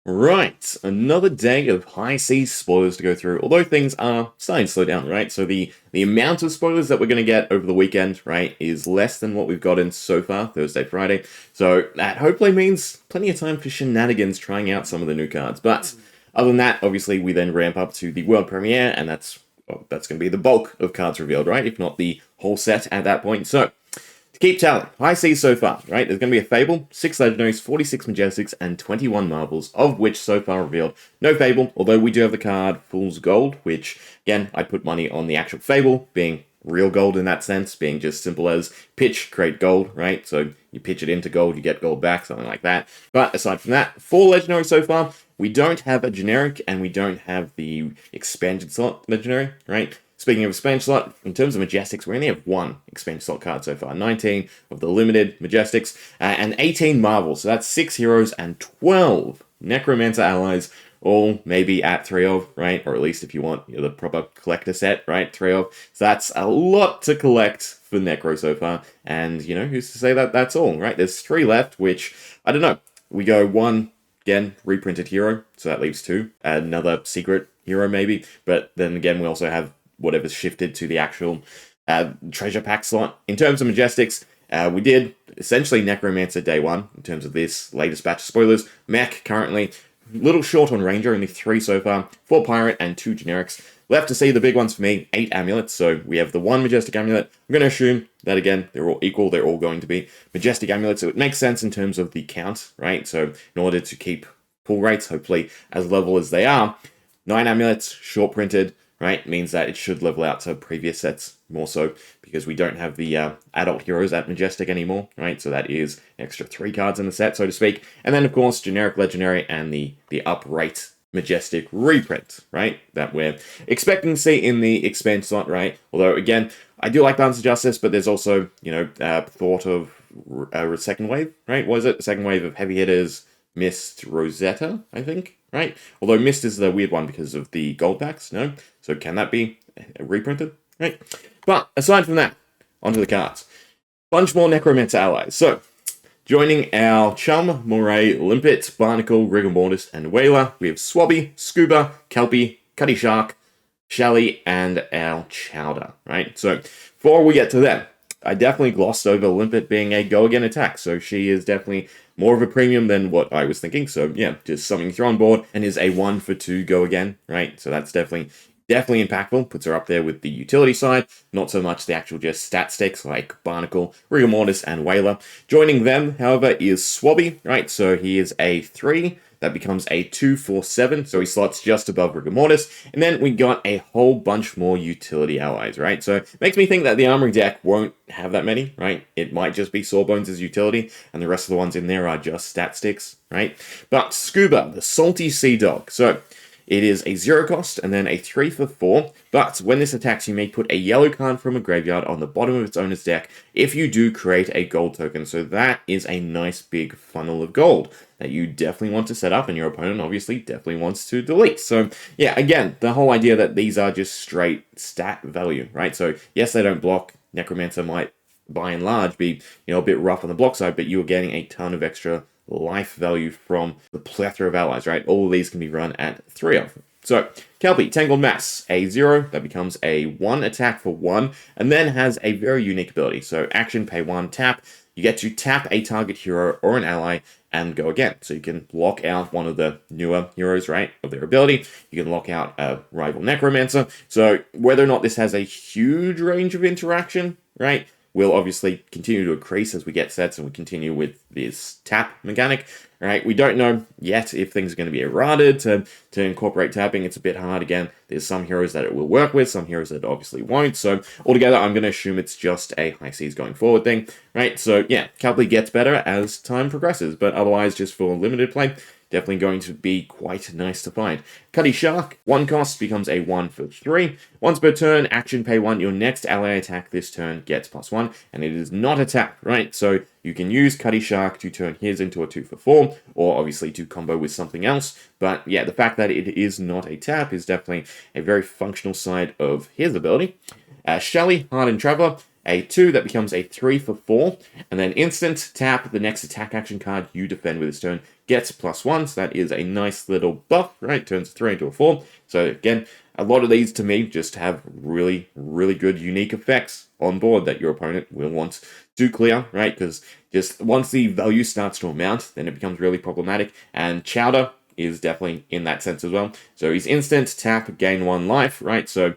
Right, another day of high seas spoilers to go through, although things are starting to slow down, right? So the amount of spoilers that we're going to get over the weekend, right, is less than what we've gotten so far, Thursday, Friday. So that hopefully means plenty of time for shenanigans trying out some of the new cards. But other than that, obviously, we then ramp up to the world premiere, and that's going to be the bulk of cards revealed, right? If not the whole set at that point. So to keep tally, high seas so far, right? There's going to be a Fable, 6 Legendaries, 46 Majestics, and 21 Marvels, of which so far revealed no Fable, although we do have the card Fool's Gold, which, again, I'd put money on the actual Fable being real gold in that sense, being just simple as pitch, create gold, right? So you pitch it into gold, you get gold back, something like that. But aside from that, 4 Legendary so far. We don't have a generic, and we don't have the expansion slot Legendary, right? Speaking of expansion slot, in terms of Majestics, we only have 1 expansion slot card so far. 19 of the limited Majestics, and 18 Marvels. So that's 6 heroes and 12 Necromancer allies, all maybe at 3 of, right? Or at least if you want the proper collector set, right? 3 of. So that's a lot to collect for Necro so far. And, who's to say that that's all, right? There's 3 left, which, I don't know. We go 1, again, reprinted hero, so that leaves 2. Another secret hero, maybe. But then again, we also have whatever's shifted to the actual treasure pack slot. In terms of Majestics, we did essentially Necromancer day 1 in terms of this latest batch of spoilers. Mech currently a little short on Ranger, only 3 so far, 4 Pirate and 2 generics. Left to see the big ones for me, 8 Amulets. So we have the 1 Majestic Amulet. I'm going to assume that, again, they're all equal. They're all going to be Majestic Amulets. So it makes sense in terms of the count, right? So in order to keep pull rates, hopefully, as level as they are, 9 Amulets, short printed, right, means that it should level out to previous sets more so, because we don't have the adult heroes at Majestic anymore, right? So that is an extra 3 cards in the set, so to speak. And then, of course, generic Legendary and the upright Majestic reprint, right? That we're expecting to see in the expand slot, right? Although, again, I do like Balance of Justice, but there's also, thought of a second wave, right? Was it? A second wave of heavy hitters, Mist, Rosetta, I think, right? Although Mist is the weird one because of the gold packs, no? So can that be reprinted, right? But aside from that, onto the cards. Bunch more Necromancer allies. So, joining our Chum, Moray, Limpet, Barnacle, Rigor Mortis, and Whaler, we have Swabby, Scuba, Kelpie, Cutty Shark, Shally, and our Chowder, right? So, before we get to them, I definitely glossed over Limpet being a go-again attack, so she is definitely more of a premium than what I was thinking. So yeah, just something to throw on board, and is a 1 for 2 go-again, right? So that's definitely impactful, puts her up there with the utility side, not so much the actual just stat sticks like Barnacle, Rigor Mortis, and Whaler. Joining them, however, is Swabby, right? So he is a 3, that becomes a 2/4/7, so he slots just above Rigor Mortis. And then we got a whole bunch more utility allies, right? So it makes me think that the Armory deck won't have that many, right? It might just be Sawbones as utility, and the rest of the ones in there are just stat sticks, right? But Scuba, the Salty Sea Dog. So it is a 0 cost and then a 3 for 4, but when this attacks, you may put a yellow card from a graveyard on the bottom of its owner's deck if you do create a gold token. So that is a nice big funnel of gold that you definitely want to set up, and your opponent obviously definitely wants to delete. So yeah, again, the whole idea that these are just straight stat value, right? So yes, they don't block. Necromancer might, by and large, be a bit rough on the block side, but you're getting a ton of extra life value from the plethora of allies, right? All of these can be run at 3 of. So, Kelpie, Tangled Mass, a 0, that becomes a 1 attack for 1, and then has a very unique ability. So, action, pay 1, tap. You get to tap a target hero or an ally and go again. So you can lock out one of the newer heroes, right, of their ability. You can lock out a rival Necromancer. So whether or not this has a huge range of interaction, right, will obviously continue to increase as we get sets and we continue with this tap mechanic, right? We don't know yet if things are going to be errated to incorporate tapping. It's a bit hard. Again, there's some heroes that it will work with, some heroes that obviously won't. So altogether, I'm going to assume it's just a high seas going forward thing, right? So yeah, Kelpie gets better as time progresses, but otherwise, just for limited play, definitely going to be quite nice to find. Cutty Shark, 1 cost, becomes a 1 for 3. Once per turn, action pay 1. Your next ally attack this turn gets +1, and it is not a tap, right? So you can use Cutty Shark to turn his into a 2 for 4, or obviously to combo with something else. But yeah, the fact that it is not a tap is definitely a very functional side of his ability. Shally, Hardened Traveler, a 2 that becomes a 3 for 4, and then instant tap the next attack action card you defend with this turn gets +1, so that is a nice little buff, right? Turns a 3 into a 4. So again, a lot of these to me just have really, really good unique effects on board that your opponent will want to clear, right? Because just once the value starts to amount, then it becomes really problematic, and Chowder is definitely in that sense as well. So he's instant, tap, gain 1 life, right? So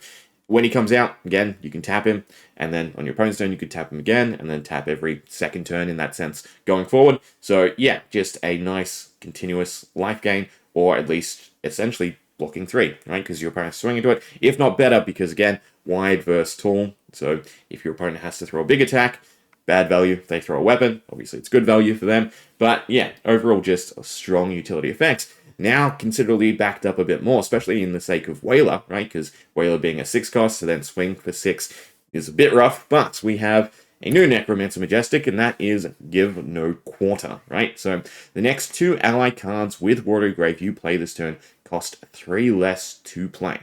when he comes out, again, you can tap him, and then on your opponent's turn, you could tap him again, and then tap every second turn in that sense going forward. So yeah, just a nice continuous life gain, or at least essentially blocking 3, right? Because your opponent's swinging to it, if not better, because again, wide versus tall. So if your opponent has to throw a big attack, bad value. If they throw a weapon, obviously it's good value for them. But yeah, overall just a strong utility effects. Now considerably backed up a bit more, especially in the sake of Whaler, right? Because Whaler being a 6 cost, so then swing for 6 is a bit rough. But we have a new Necromancer Majestic, and that is Give No Quarter, right? So the next 2 ally cards with Watery Grave you play this turn cost 3 less to play.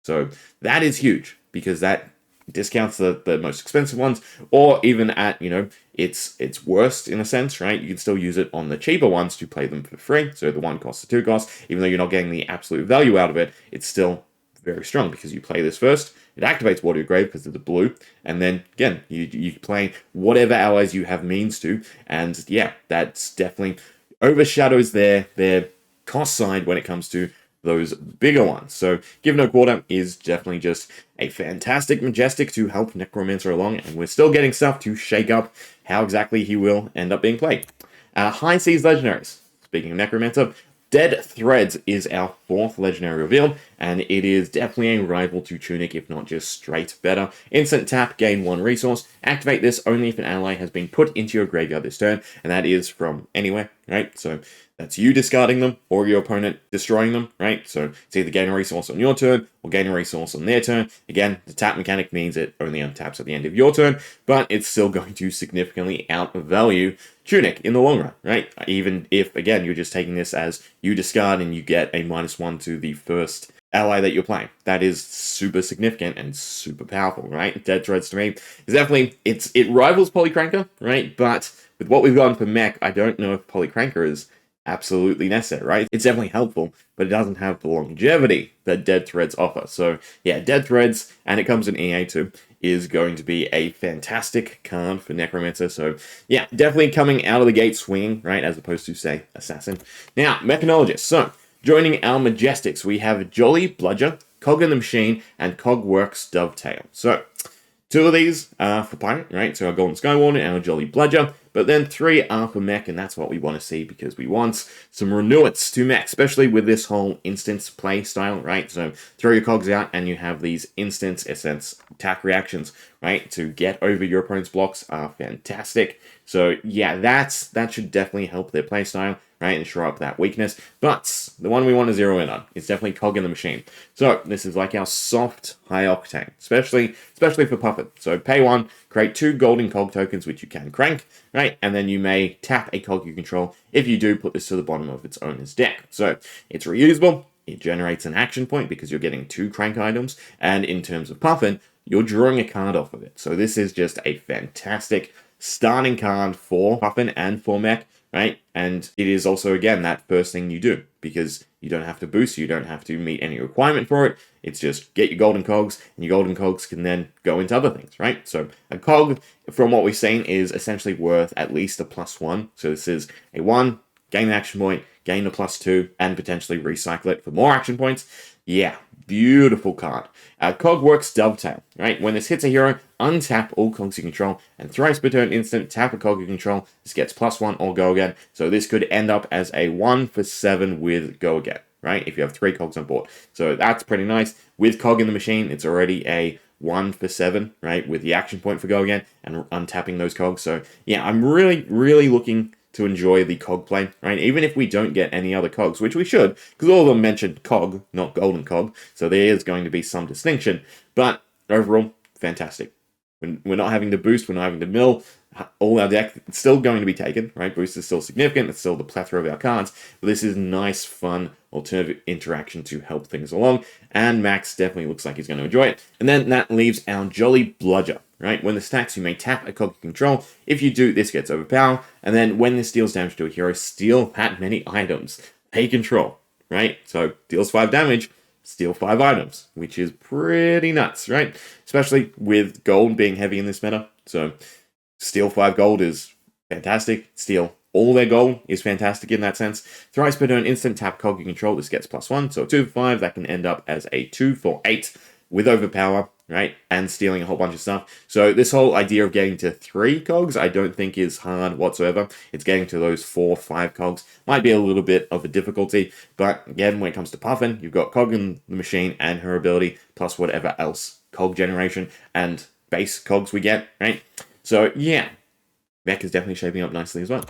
So that is huge, because that discounts the most expensive ones, or even at, you know, its worst in a sense, right? You can still use it on the cheaper ones to play them for free. So the 1 cost, the 2 cost, even though you're not getting the absolute value out of it, it's still very strong because you play this first. It activates Watery Grave because of the blue, and then again you play whatever allies you have means to, and yeah, that's definitely overshadows their cost side when it comes to those bigger ones. So Give No Quarter is definitely just a fantastic Majestic to help Necromancer along, and we're still getting stuff to shake up how exactly he will end up being played. High Seas Legendaries. Speaking of Necromancer, Dead Threads is our 4th legendary revealed, and it is definitely a rival to Tunic, if not just straight better. Instant tap, gain 1 resource. Activate this only if an ally has been put into your graveyard this turn, and that is from anywhere, right? So that's you discarding them, or your opponent destroying them, right? So it's either gain a resource on your turn, or gain a resource on their turn. Again, the tap mechanic means it only untaps at the end of your turn, but it's still going to significantly outvalue Tunic in the long run, right? Even if, again, you're just taking this as you discard and you get a -1 to the first ally that you're playing. That is super significant and super powerful, right? Dead Threads to me is definitely, it rivals Polycranker, right? But with what we've gotten for Mech, I don't know if Polycranker is absolutely necessary, right? It's definitely helpful, but it doesn't have the longevity that Dead Threads offer. So yeah, Dead Threads, and it comes in EA too, is going to be a fantastic card for Necromancer. So yeah, definitely coming out of the gate swinging, right, as opposed to, say, Assassin. Now, Methanologist. So joining our Majestics, we have Jolly Bludger, Cog in the Machine, and Cogworks Dovetail. So 2 of these are for Pirate, right? So our Golden Skywarden and our Jolly Bludger. But then 3 are for Mech, and that's what we want to see, because we want some renewance to Mech, especially with this whole instance play style, right? So throw your Cogs out, and you have these instance essence attack reactions, right? To get over your opponent's blocks are fantastic. So yeah, that should definitely help their play style, right, and shore up that weakness. But the one we want to zero in on is definitely Cog in the Machine. So this is like our soft high octane, especially for Puppet. So pay 1, create 2 golden Cog tokens, which you can crank, right, and then you may tap a Cog you control. If you do, put this to the bottom of its owner's deck. So it's reusable. It generates an action point because you're getting 2 crank items, and in terms of Puffin, you're drawing a card off of it. So this is just a fantastic starting card for Puffin and for Mech, right? And it is also, again, that first thing you do, because you don't have to boost, you don't have to meet any requirement for it. It's just get your golden cogs, and your golden cogs can then go into other things, right? So a cog, from what we've seen, is essentially worth at least a +1. So this is a 1, gain an action point, gain a +2, and potentially recycle it for more action points. Yeah, beautiful card. Cogworks Dovetail, right? When this hits a hero, untap all cogs you control, and thrice per turn instant, tap a cog you control. This gets +1 or go again. So this could end up as a 1 for 7 with go again, right? If you have 3 cogs on board. So that's pretty nice. With Cog in the Machine, it's already a 1 for 7, right? With the action point for go again, and untapping those cogs. So yeah, I'm really, really looking to enjoy the cog play, right? Even if we don't get any other cogs, which we should, because all of them mentioned cog, not golden cog, so there is going to be some distinction, but overall, fantastic. We're not having to boost, we're not having to mill, all our deck, it's still going to be taken, right? Boost is still significant, it's still the plethora of our cards, but this is nice, fun, alternative interaction to help things along, and Max definitely looks like he's going to enjoy it. And then that leaves our Jolly Bludger, right? When this attacks, you may tap a cog you control. If you do, this gets overpower, and then when this deals damage to a hero, steal that many items they control, right? So deals 5 damage, steal 5 items, which is pretty nuts, right? Especially with gold being heavy in this meta. So steal 5 gold is fantastic. Steal all their gold is fantastic in that sense. Thrice per turn, instant tap cog you control. This gets +1, so 2 for 5. That can end up as a 2 for 8 with overpower, right? And stealing a whole bunch of stuff. So this whole idea of getting to 3 cogs, I don't think is hard whatsoever. It's getting to those 4, 5 cogs. Might be a little bit of a difficulty, but again, when it comes to Puffin, you've got cog in the machine and her ability, plus whatever else cog generation and base cogs we get, right? So yeah, Mech is definitely shaping up nicely as well.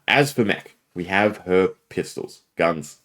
As for Mech, we have her pistols, guns.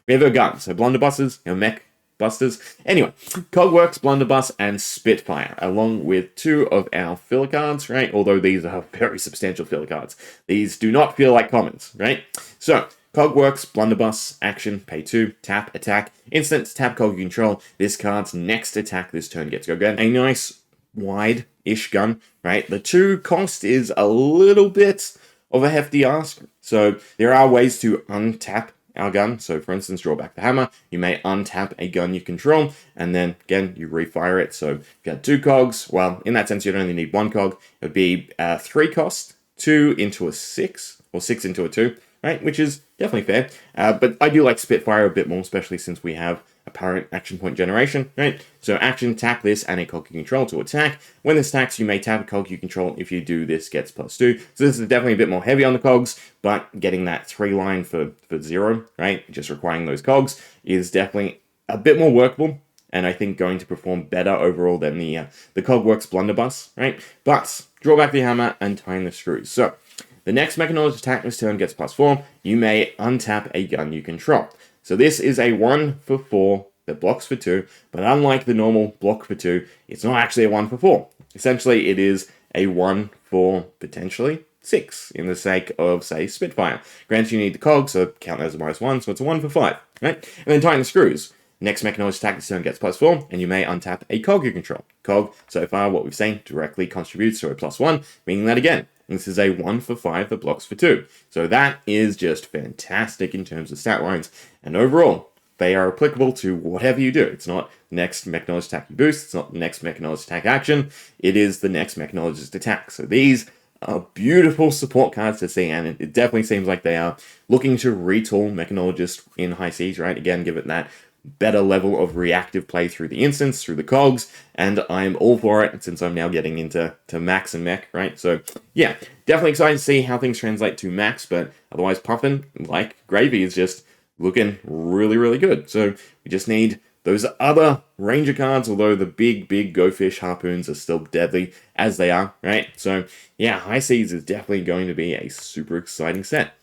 We have her guns, her blunderbusses, her Mech busters. Anyway, Cogworks, Blunderbuss, and Spitfire, along with 2 of our filler cards, right? Although these are very substantial filler cards. These do not feel like commons, right? So, Cogworks, Blunderbuss, action, pay 2, tap, attack, instant, tap cog you control. This card's next attack this turn gets to go again. A nice, wide-ish gun, right? The 2 cost is a little bit of a hefty ask. So there are ways to untap our gun. So for instance, draw back the hammer. You may untap a gun you control, and then again, you refire it. So if you had 2 cogs, well, in that sense, you'd only need 1 cog. It would be 3 cost, 2 into a 6, or 6 into a 2, right? Which is definitely fair. But I do like Spitfire a bit more, especially since we have apparent action point generation, right? So action, tap this and a cog you control to attack. When this attacks, you may tap a cog you control. If you do, this gets +2. So this is definitely a bit more heavy on the cogs, but getting that 3 line for 0, right? Just requiring those cogs is definitely a bit more workable, and I think going to perform better overall than the Cogworks Blunderbuss, right? But draw back the hammer and tighten the screws. So the next Methanologist attack this turn gets +4. You may untap a gun you control. So this is a 1 for 4 that blocks for 2, but unlike the normal block for 2, it's not actually a 1 for 4. Essentially, it is a 1 for potentially 6 in the sake of, say, Spitfire. Granted, you need the cog, so count as a -1, so it's a 1 for 5, right? And then tighten the screws. Next Methanologist attack this turn gets +4, and you may untap a cog you control. Cog, so far, what we've seen, directly contributes to a +1, meaning that again, this is a 1 for 5 that blocks for 2. So that is just fantastic in terms of stat lines. And overall, they are applicable to whatever you do. It's not next Methanologist attack you boost. It's not the next Methanologist attack action. It is the next Methanologist attack. So these are beautiful support cards to see. And it definitely seems like they are looking to retool Methanologist in high seas, right? Again, give it that better level of reactive play through the instance, through the cogs, and I'm all for it since I'm now getting into Max and Mech, right? So yeah, definitely excited to see how things translate to Max, but otherwise Puffin, like Gravy, is just looking really, really good. So we just need those other Ranger cards, although the big Go Fish Harpoons are still deadly as they are, right? So yeah, High Seas is definitely going to be a super exciting set.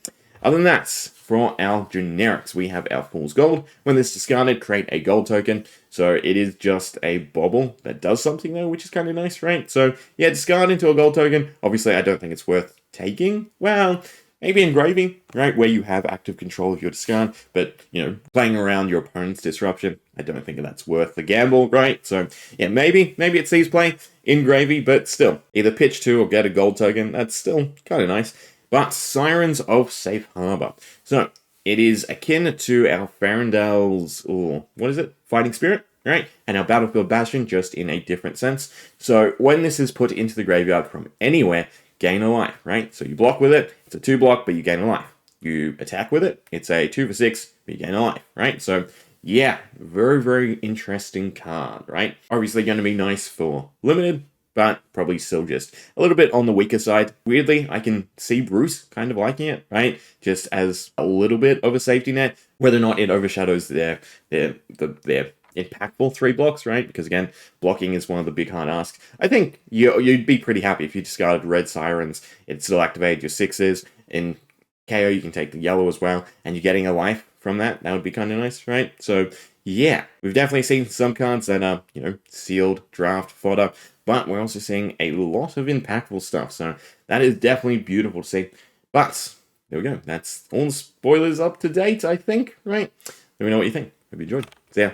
Other than that, for our generics, we have our Fool's Gold. When this is discarded, create a gold token. So it is just a bauble that does something though, which is kind of nice, right? So yeah, discard into a gold token. Obviously, I don't think it's worth taking. Well, maybe engraving, right? Where you have active control of your discard, but, you know, playing around your opponent's disruption, I don't think that's worth the gamble, right? So yeah, maybe it sees play in Gravy, but still, either pitch 2 or get a gold token. That's still kind of nice. But Sirens of Safe Harbor. So it is akin to our Farandale's, or what is it? Fighting Spirit, right? And our Battlefield Bastion, just in a different sense. So when this is put into the graveyard from anywhere, gain a life, right? So you block with it, it's a 2 block, but you gain a life. You attack with it, it's a 2 for 6, but you gain a life, right? So yeah, very interesting card, right? Obviously going to be nice for limited, but probably still just a little bit on the weaker side. Weirdly, I can see Bruce kind of liking it, right? Just as a little bit of a safety net, whether or not it overshadows their impactful 3 blocks, right? Because again, blocking is one of the big hard asks. I think you'd be pretty happy if you discarded red Sirens. It still activated your 6s. In KO, you can take the yellow as well, and you're getting a life from that. That would be kind of nice, right? So yeah, we've definitely seen some cards that are, you know, sealed draft fodder, but we're also seeing a lot of impactful stuff. So that is definitely beautiful to see. But there we go. That's all the spoilers up to date, I think, right? Let me know what you think. Hope you enjoyed. See ya.